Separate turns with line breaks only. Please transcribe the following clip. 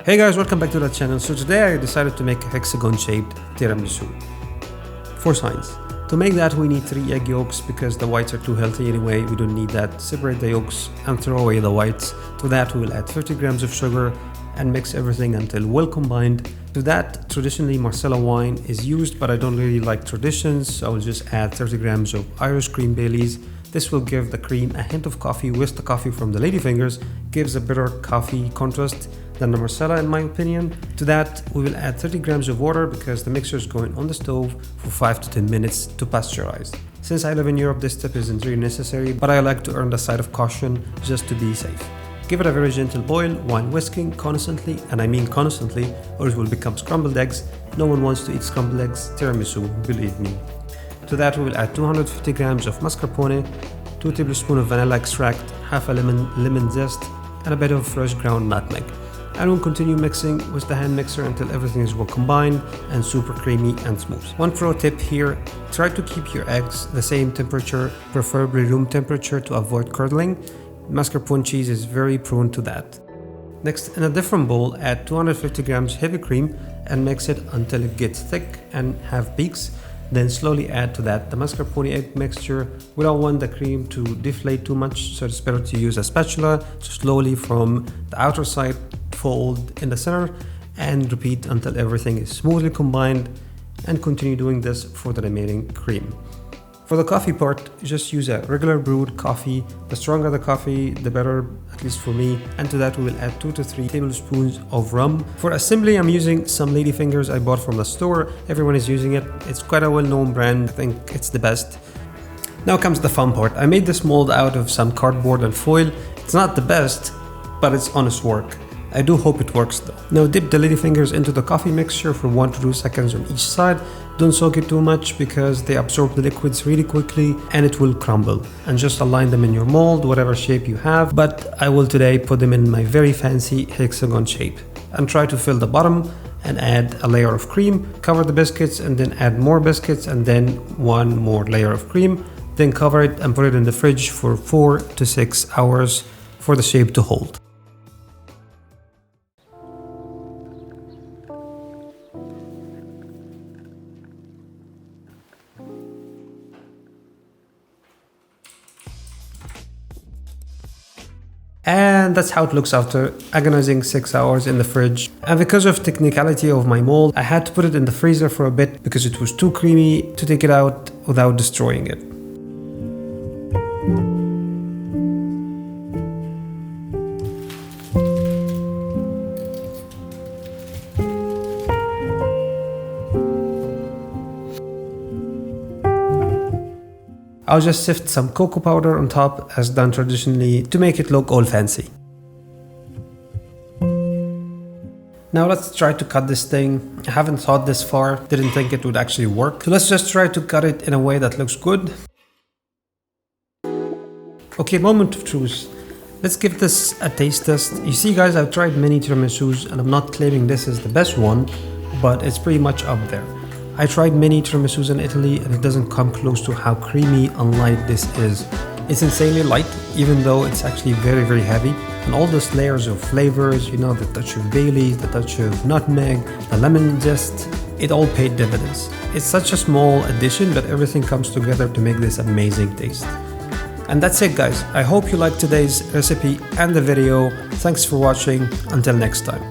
Hey guys, welcome back to the channel. So today I decided to make a hexagon shaped tiramisu. 4 signs. To make that we need 3 egg yolks because the whites are too healthy anyway, we don't need that. Separate the yolks and throw away the whites. To that we will add 30 grams of sugar and mix everything until well combined. To that, traditionally Marsala wine is used, but I don't really like traditions, so I will just add 30 grams of Irish cream Baileys. This will give the cream a hint of coffee, with the coffee from the ladyfingers gives a better coffee contrast than the Marsala in my opinion. To that we will add 30 grams of water because the mixture is going on the stove for 5 to 10 minutes to pasteurize. Since I live in Europe, this step isn't really necessary, but I like to earn the side of caution just to be safe. Give it a very gentle boil while whisking constantly, and I mean constantly, or it will become scrambled eggs. No one wants to eat scrambled eggs, tiramisu, believe me. To that we will add 250 grams of mascarpone, 2 tablespoons of vanilla extract, half a lemon zest, and a bit of fresh ground nutmeg. And we'll continue mixing with the hand mixer until everything is well combined and super creamy and smooth. One pro tip here, try to keep your eggs the same temperature, preferably room temperature to avoid curdling. Mascarpone cheese is very prone to that. Next, in a different bowl, add 250 grams heavy cream and mix it until it gets thick and have peaks. Then slowly add to that the mascarpone egg mixture. We don't want the cream to deflate too much, so it's better to use a spatula to slowly from the outer side fold in the center and repeat until everything is smoothly combined, and continue doing this for the remaining cream. For the coffee part, just use a regular brewed coffee. The stronger the coffee, the better, at least for me. And to that we will add 2 to 3 tablespoons of rum. For assembly, I'm using some ladyfingers I bought from the store. Everyone is using it. It's quite a well-known brand. I think it's the best. Now comes the fun part. I made this mold out of some cardboard and foil. It's not the best, but it's honest work. I do hope it works though. Now dip the ladyfingers into the coffee mixture for 1 to 2 seconds on each side. Don't soak it too much because they absorb the liquids really quickly and it will crumble. And just align them in your mold, whatever shape you have. But I will today put them in my very fancy hexagon shape. And try to fill the bottom and add a layer of cream. Cover the biscuits and then add more biscuits and then 1 more layer of cream. Then cover it and put it in the fridge for 4 to 6 hours for the shape to hold. And that's how it looks after agonizing 6 hours in the fridge. And because of technicality of my mold, I had to put it in the freezer for a bit because it was too creamy to take it out without destroying it. I'll just sift some cocoa powder on top as done traditionally to make it look all fancy. Now let's try to cut this thing. I haven't thought this far, didn't think it would actually work. So let's just try to cut it in a way that looks good. Okay, moment of truth. Let's give this a taste test. You see guys, I've tried many tiramisus and I'm not claiming this is the best one, but it's pretty much up there. I tried many tiramisus in Italy and it doesn't come close to how creamy and light this is. It's insanely light, even though it's actually very, very heavy. And all those layers of flavors, you know, the touch of Baileys, the touch of nutmeg, the lemon zest, it all paid dividends. It's such a small addition, but everything comes together to make this amazing taste. And that's it guys. I hope you liked today's recipe and the video. Thanks for watching. Until next time.